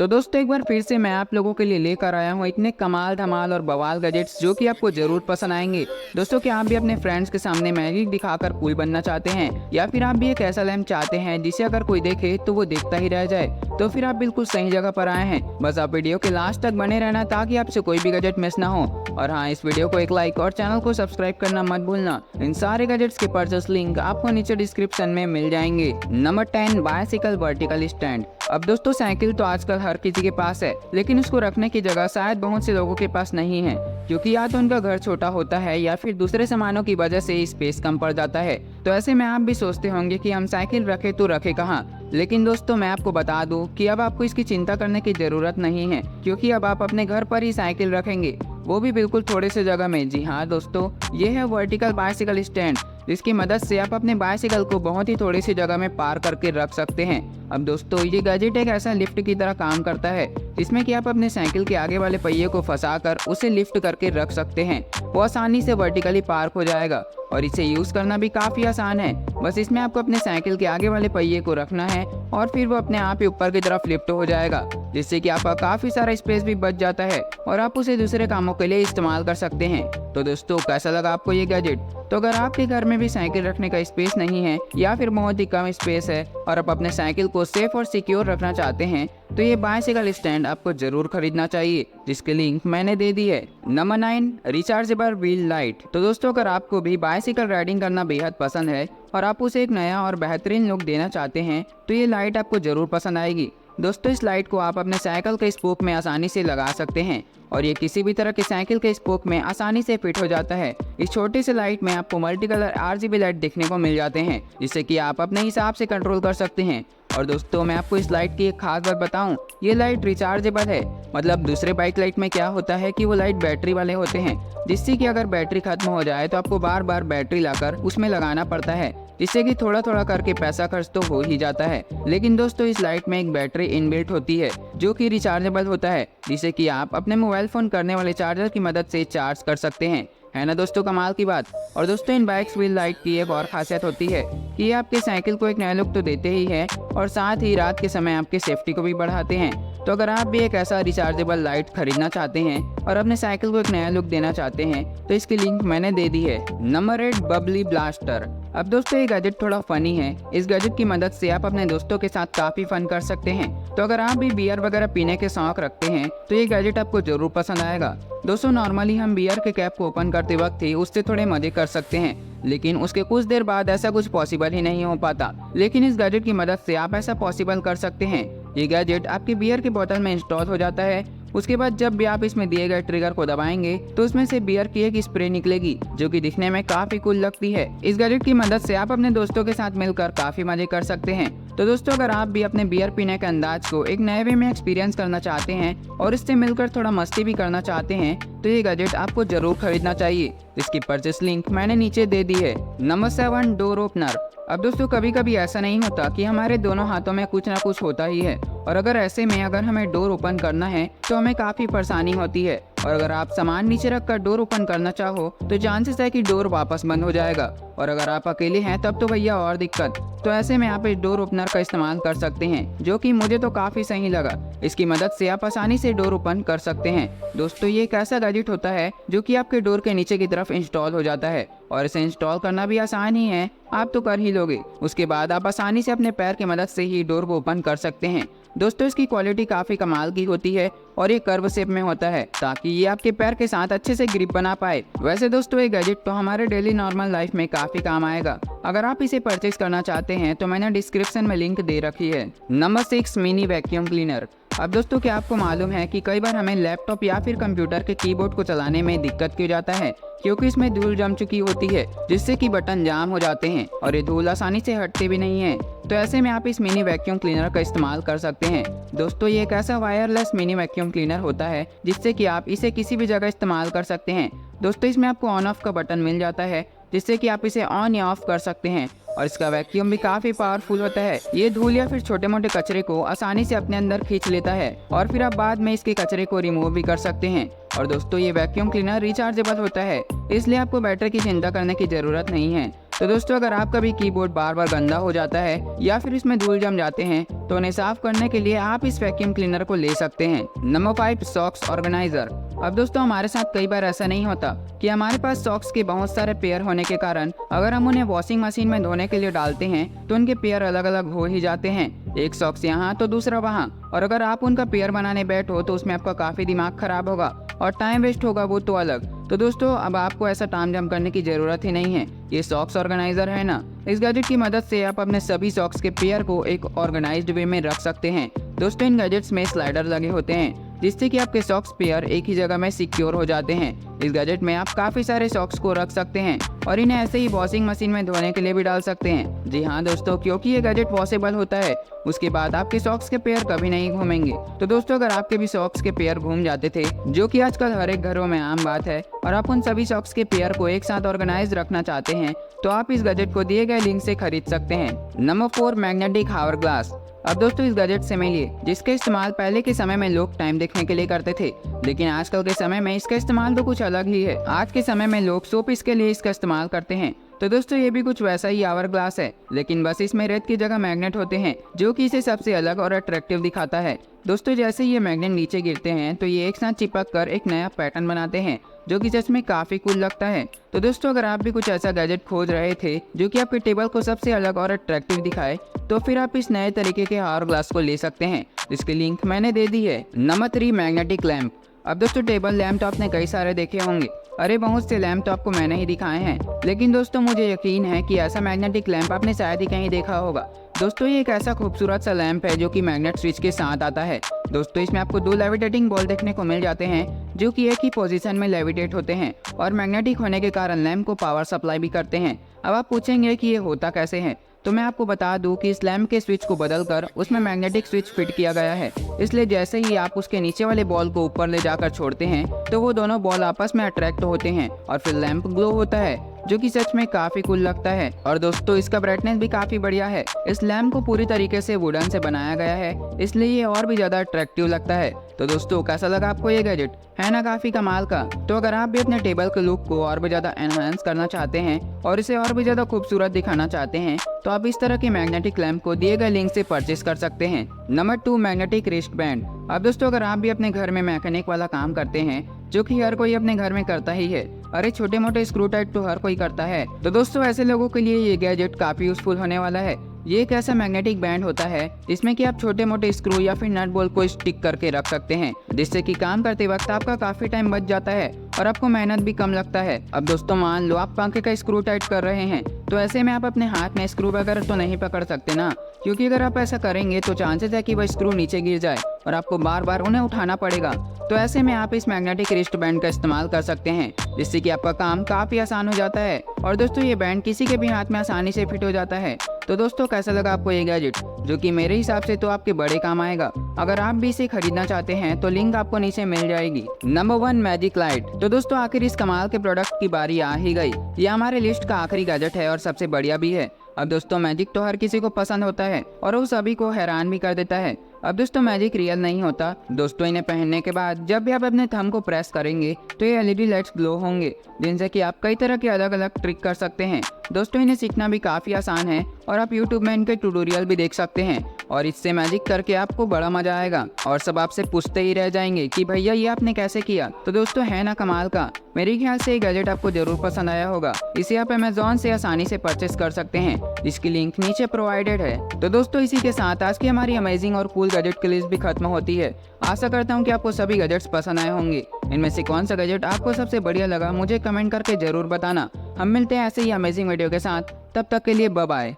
तो दोस्तों एक बार फिर से मैं आप लोगों के लिए लेकर आया हूँ इतने कमाल धमाल और बवाल गैजेट्स जो कि आपको जरूर पसंद आएंगे। दोस्तों क्या आप भी अपने फ्रेंड्स के सामने मैजिक दिखाकर कूल बनना चाहते हैं, या फिर आप भी एक ऐसा लैंप चाहते हैं जिसे अगर कोई देखे तो वो देखता ही रह जाए, तो फिर आप बिल्कुल सही जगह पर आए हैं। बस आप वीडियो के लास्ट तक बने रहना ताकि आपसे कोई भी गैजेट मिस ना हो। और हाँ, इस वीडियो को एक लाइक और चैनल को सब्सक्राइब करना मत भूलना। इन सारे गैजेट्स के परचेस लिंक आपको नीचे डिस्क्रिप्शन में मिल जाएंगे। Number 10, bicycle vertical stand. अब दोस्तों साइकिल तो आजकल हर किसी के पास है, लेकिन उसको रखने की जगह शायद बहुत से लोगों के पास नहीं है, क्योंकि या तो उनका घर छोटा होता है या फिर दूसरे सामानों की वजह से स्पेस कम पड़ जाता है। तो ऐसे में आप भी सोचते होंगे कि हम साइकिल रखे तो रखे कहाँ। लेकिन दोस्तों मैं आपको बता दूं कि अब आपको इसकी चिंता करने की जरूरत नहीं है, क्योंकि अब आप अपने घर पर ही साइकिल रखेंगे, वो भी बिल्कुल थोड़े से जगह में। जी हाँ दोस्तों, ये है वर्टिकल बाइसिकल स्टैंड, जिसकी मदद से आप अपने बाइसिकल को बहुत ही थोड़ी सी जगह में पार करके रख सकते हैं। अब दोस्तों ये गैजेट एक ऐसा लिफ्ट की तरह काम करता है, जिसमें कि आप अपने साइकिल के आगे वाले पहिए को फंसाकर उसे लिफ्ट करके रख सकते हैं। वो आसानी से वर्टिकली पार्क हो जाएगा और इसे यूज करना भी काफी आसान है। बस इसमें आपको अपने साइकिल के आगे वाले पहिए को रखना है और फिर वो अपने आप ही ऊपर की तरफ लिफ्ट हो जाएगा, जिससे कि आपका काफी सारा स्पेस भी बच जाता है और आप उसे दूसरे कामों के लिए इस्तेमाल कर सकते हैं। तो दोस्तों कैसा लगा आपको ये गैजेट? तो अगर आपके घर में भी साइकिल रखने का स्पेस नहीं है या फिर बहुत ही कम स्पेस है और आप अपने साइकिल को सेफ और सिक्योर रखना चाहते हैं, तो ये बाइसिकल स्टैंड आपको जरूर खरीदना चाहिए, जिसकी लिंक मैंने दे दी है। Number 9, rechargeable wheel light. तो दोस्तों अगर आपको भी बाइसिकल राइडिंग करना बेहद पसंद है और आप उसे एक नया और बेहतरीन लुक देना चाहते हैं, तो ये लाइट आपको जरूर पसंद आएगी। दोस्तों इस लाइट को आप अपने साइकिल के स्पोक में आसानी से लगा सकते हैं और ये किसी भी तरह के साइकिल के स्पोक में आसानी से फिट हो जाता है। इस छोटी सी लाइट में आपको मल्टी कलर RGB लाइट देखने को मिल जाते हैं, जिससे कि आप अपने हिसाब से कंट्रोल कर सकते हैं। और दोस्तों मैं आपको इस लाइट की एक खास बात बताऊं, ये लाइट रिचार्जेबल है। मतलब दूसरे बाइक लाइट में क्या होता है कि वो लाइट बैटरी वाले होते हैं, जिससे कि अगर बैटरी खत्म हो जाए तो आपको बार बार बैटरी लाकर उसमें लगाना पड़ता है, जिससे कि थोड़ा थोड़ा करके पैसा खर्च तो हो ही जाता है। लेकिन दोस्तों इस लाइट में एक बैटरी इनबिल्ट होती है जो कि रिचार्जेबल होता है, जिसे कि आप अपने मोबाइल फोन करने वाले चार्जर की मदद से चार्ज कर सकते हैं। है ना दोस्तों कमाल की बात। और दोस्तों इन बाइक्स व्हील लाइट की एक और खासियत होती है कि ये आपके साइकिल को एक नया लुक तो देते ही है और साथ ही रात के समय आपके सेफ्टी को भी बढ़ाते हैं। तो अगर आप भी एक ऐसा रिचार्जेबल लाइट खरीदना चाहते हैं और अपने साइकिल को एक नया लुक देना चाहते हैं, तो इसकी लिंक मैंने दे दी है। Number 8, Babli blaster. अब दोस्तों ये गैजेट थोड़ा फनी है। इस गैजेट की मदद से आप अपने दोस्तों के साथ काफी फन कर सकते हैं। तो अगर आप भी बियर वगैरह पीने के शौक रखते हैं तो ये गैजेट आपको जरूर पसंद आएगा। दोस्तों नॉर्मली हम बियर के कैप को ओपन करते वक्त ही उससे थोड़े मजे कर सकते हैं, लेकिन उसके कुछ देर बाद ऐसा कुछ पॉसिबल ही नहीं हो पाता। लेकिन इस गैजेट की मदद से आप ऐसा पॉसिबल कर सकते हैं। ये गैजेट आपकी बियर की बोतल में इंस्टॉल हो जाता है। उसके बाद जब भी आप इसमें दिए गए ट्रिगर को दबाएंगे तो उसमें से बियर की एक स्प्रे निकलेगी, जो कि दिखने में काफी कूल लगती है। इस गैजेट की मदद से आप अपने दोस्तों के साथ मिलकर काफी मजे कर सकते हैं। तो दोस्तों अगर आप भी अपने बियर पीने के अंदाज को एक नए वे में एक्सपीरियंस करना चाहते हैं और इससे मिलकर थोड़ा मस्ती भी करना चाहते हैं, तो ये गैजेट आपको जरूर खरीदना चाहिए। इसकी परचेस लिंक मैंने नीचे दे दी है। Number 7, door opener. अब दोस्तों कभी कभी ऐसा नहीं होता कि हमारे दोनों हाथों में कुछ ना कुछ होता ही है, और अगर ऐसे में अगर हमें डोर ओपन करना है तो हमें काफी परेशानी होती है। और अगर आप सामान नीचे रखकर डोर ओपन करना चाहो तो चांसेस है कि डोर वापस बंद हो जाएगा, और अगर आप अकेले हैं तब तो भैया और दिक्कत। तो ऐसे में आप इस डोर ओपनर का इस्तेमाल कर सकते हैं, जो कि मुझे तो काफी सही लगा। इसकी मदद से आप आसानी से डोर ओपन कर सकते हैं। दोस्तों ये एक ऐसा गैजेट होता है जो कि आपके डोर के नीचे की तरफ इंस्टॉल हो जाता है, और इसे इंस्टॉल करना भी आसान ही है, आप तो कर ही लोगे। उसके बाद आप आसानी से अपने पैर की मदद से ही डोर को ओपन कर सकते हैं। दोस्तों इसकी क्वालिटी काफी कमाल की होती है और ये कर्व शेप में होता है, ताकि ये आपके पैर के साथ अच्छे से ग्रिप बना पाए। वैसे दोस्तों ये गैजेट तो हमारे डेली नॉर्मल लाइफ में काफी काम आएगा। अगर आप इसे परचेज करना चाहते हैं तो मैंने डिस्क्रिप्शन में लिंक दे रखी है। Number 6, mini vacuum cleaner. अब दोस्तों क्या आपको मालूम है कि कई बार हमें लैपटॉप या फिर कंप्यूटर के कीबोर्ड को चलाने में दिक्कत क्यों जाता है? क्योंकि इसमें धूल जम चुकी होती है, जिससे कि बटन जाम हो जाते हैं और ये धूल आसानी से हटते भी नहीं है। तो ऐसे में आप इस मिनी वैक्यूम क्लीनर का इस्तेमाल कर सकते हैं। दोस्तों ये एक ऐसा वायरलेस मिनी वैक्यूम क्लीनर होता है, जिससे कि आप इसे किसी भी जगह इस्तेमाल कर सकते हैं। दोस्तों इसमें आपको ऑन ऑफ का बटन मिल जाता है, जिससे कि आप इसे ऑन या ऑफ कर सकते हैं, और इसका वैक्यूम भी काफी पावरफुल होता है। ये धूल या फिर छोटे मोटे कचरे को आसानी से अपने अंदर खींच लेता है और फिर आप बाद में इसके कचरे को रिमूव भी कर सकते हैं। और दोस्तों ये वैक्यूम क्लीनर रिचार्जेबल होता है, इसलिए आपको बैटरी की चिंता करने की जरूरत नहीं है। तो दोस्तों अगर आपका भी कीबोर्ड बार बार गंदा हो जाता है या फिर इसमें धूल जम जाते हैं तो उन्हें साफ करने के लिए आप इस वैक्यूम क्लीनर को ले सकते हैं। Number 5, socks organiser. अब दोस्तों हमारे साथ कई बार ऐसा नहीं होता कि हमारे पास सॉक्स के बहुत सारे पेयर होने के कारण अगर हम उन्हें वॉशिंग मशीन में धोने के लिए डालते हैं तो उनके पेयर अलग अलग हो ही जाते हैं, एक सॉक्स यहाँ तो दूसरा वहाँ। और अगर आप उनका पेयर बनाने बैठो तो उसमें आपका काफी दिमाग खराब होगा और टाइम वेस्ट होगा, वो तो अलग। तो दोस्तों अब आपको ऐसा तामझाम करने की जरूरत ही नहीं है। ये सॉक्स ऑर्गेनाइजर है ना, इस गैजेट की मदद से आप अपने सभी सॉक्स के पेयर को एक ऑर्गेनाइज्ड वे में रख सकते हैं। दोस्तों इन गैजेट्स में स्लाइडर लगे होते हैं जिससे कि आपके सॉक्स पेयर एक ही जगह में सिक्योर हो जाते हैं। इस गैजेट में आप काफी सारे सॉक्स को रख सकते हैं और इन्हें ऐसे ही वॉशिंग मशीन में धोने के लिए भी डाल सकते हैं। जी हाँ दोस्तों, क्योंकि ये गैजेट वॉशेबल होता है उसके बाद आपके सॉक्स के पेयर कभी नहीं घूमेंगे। तो दोस्तों अगर आपके भी सॉक्स के पेयर घूम जाते थे, जो कि आजकल हर एक घरों में आम बात है, और आप उन सभी सॉक्स के पेयर को एक साथ ऑर्गेनाइज रखना चाहते हैं तो आप इस गैजेट को दिए गए लिंक से खरीद सकते हैं। नंबर 4, मैग्नेटिक हावर ग्लास। अब दोस्तों इस गैजेट से मिलिए जिसका इस्तेमाल पहले के समय में लोग टाइम देखने के लिए करते थे, लेकिन आजकल के समय में इसका इस्तेमाल तो कुछ अलग ही है। आज के समय में लोग शोपीस के लिए इसका इस्तेमाल करते हैं। तो दोस्तों ये भी कुछ वैसा ही आवर ग्लास है, लेकिन बस इसमें रेत की जगह मैग्नेट होते हैं जो कि इसे सबसे अलग और अट्रैक्टिव दिखाता है। दोस्तों जैसे ये मैग्नेट नीचे गिरते हैं तो ये एक साथ चिपक कर एक नया पैटर्न बनाते हैं जो कि सच में काफी कूल लगता है। तो दोस्तों अगर आप भी कुछ ऐसा गैजेट खोज रहे थे जो कि आपके टेबल को सबसे अलग और अट्रैक्टिव दिखाए तो फिर आप इस नए तरीके के आवर ग्लास को ले सकते हैं, जिसकी लिंक मैंने दे दी है। Number 3, magnetic lamp. अब दोस्तों टेबल लैंप तो आपने कई सारे देखे होंगे, अरे बहुत से लैंप तो आपको मैंने ही दिखाए हैं, लेकिन दोस्तों मुझे यकीन है कि ऐसा मैग्नेटिक लैंप आपने शायद ही कहीं देखा होगा। दोस्तों ये एक ऐसा खूबसूरत सा लैंप है जो कि मैग्नेट स्विच के साथ आता है। दोस्तों इसमें आपको 2 लेविटेटिंग बॉल देखने को मिल जाते हैं जो कि एक ही पोजीशन में लेविटेट होते हैं और मैग्नेटिक होने के कारण लैंप को पावर सप्लाई भी करते हैं। अब आप पूछेंगे कि ये होता कैसे है, तो मैं आपको बता दूं कि इस लैंप के स्विच को बदलकर उसमें मैग्नेटिक स्विच फिट किया गया है, इसलिए जैसे ही आप उसके नीचे वाले बॉल को ऊपर ले जाकर छोड़ते हैं तो वो दोनों बॉल आपस में अट्रैक्ट होते हैं और फिर लैंप ग्लो होता है, जो कि सच में काफी कूल लगता है। और दोस्तों इसका ब्राइटनेस भी काफी बढ़िया है। इस लैंप को पूरी तरीके से वुडन से बनाया गया है, इसलिए ये और भी ज्यादा अट्रैक्टिव लगता है। तो दोस्तों कैसा लगा आपको ये गैजेट, है ना काफी कमाल का। तो अगर आप भी अपने टेबल के लुक को और भी ज्यादा एनहांस करना चाहते हैं और इसे और भी ज्यादा खूबसूरत दिखाना चाहते हैं तो आप इस तरह के मैग्नेटिक लैंप को दिए गए लिंक से परचेस कर सकते हैं। Number 2, magnetic wrist band. अब दोस्तों अगर आप भी अपने घर में मैकेनिक वाला काम करते हैं, जो कि हर कोई अपने घर में करता ही है, अरे छोटे मोटे स्क्रू टाइट तो हर कोई करता है, तो दोस्तों ऐसे लोगों के लिए ये गैजेट काफी यूजफुल होने वाला है। ये एक ऐसा मैग्नेटिक बैंड होता है जिसमें कि आप छोटे मोटे स्क्रू या फिर नट बोल्ट को स्टिक करके रख सकते हैं, जिससे कि काम करते वक्त आपका काफी टाइम बच जाता है और आपको मेहनत भी कम लगता है। अब दोस्तों मान लो आप पंखे का स्क्रू टाइट कर रहे हैं, तो ऐसे में आप अपने हाथ में स्क्रू वगैरह तो नहीं पकड़ सकते ना, क्योंकि अगर आप ऐसा करेंगे तो चांसेस है कि वह स्क्रू नीचे गिर जाए और आपको बार बार उन्हें उठाना पड़ेगा। तो ऐसे में आप इस मैग्नेटिक रिस्ट बैंड का इस्तेमाल कर सकते हैं, जिससे कि आपका काम काफी आसान हो जाता है। और दोस्तों ये बैंड किसी के भी हाथ में आसानी से फिट हो जाता है। तो दोस्तों कैसा लगा आपको ये गैजेट, जो कि मेरे हिसाब से तो आपके बड़े काम आएगा। अगर आप भी इसे खरीदना चाहते हैं तो लिंक आपको नीचे मिल जाएगी। Number 1, magic light. तो दोस्तों आखिर इस कमाल के प्रोडक्ट की बारी आ ही गई। ये हमारे लिस्ट का आखिरी गैजेट है और सबसे बढ़िया भी है। अब दोस्तों मैजिक तो हर किसी को पसंद होता है और वो सभी को हैरान भी कर देता है। अब दोस्तों मैजिक रियल नहीं होता। दोस्तों इन्हें पहनने के बाद जब भी आप अपने थंब को प्रेस करेंगे तो ये एलईडी लाइट्स ग्लो होंगे, जिनसे कि आप कई तरह के अलग अलग ट्रिक कर सकते हैं। दोस्तों इन्हें सीखना भी काफ़ी आसान है और आप यूट्यूब में इनके ट्यूटोरियल भी देख सकते हैं और इससे मैजिक करके आपको बड़ा मजा आएगा और सब आपसे पूछते ही रह जाएंगे कि भैया ये आपने कैसे किया। तो दोस्तों है ना कमाल का। मेरे ख्याल से ये गैजेट आपको जरूर पसंद आया होगा। इसे आप अमेज़ॉन से आसानी से परचेस कर सकते हैं, जिसकी लिंक नीचे प्रोवाइडेड है। तो दोस्तों इसी के साथ आज की हमारी अमेजिंग और कूल गैजेट की लिस्ट भी खत्म होती है। आशा करता हूँ कि आपको सभी गैजेट्स पसंद आए होंगे। इनमें से कौन सा गैजेट आपको सबसे बढ़िया लगा मुझे कमेंट करके जरूर बताना। हम मिलते हैं ऐसे ही अमेजिंग वीडियो के साथ, तब तक के लिए बाय बाय।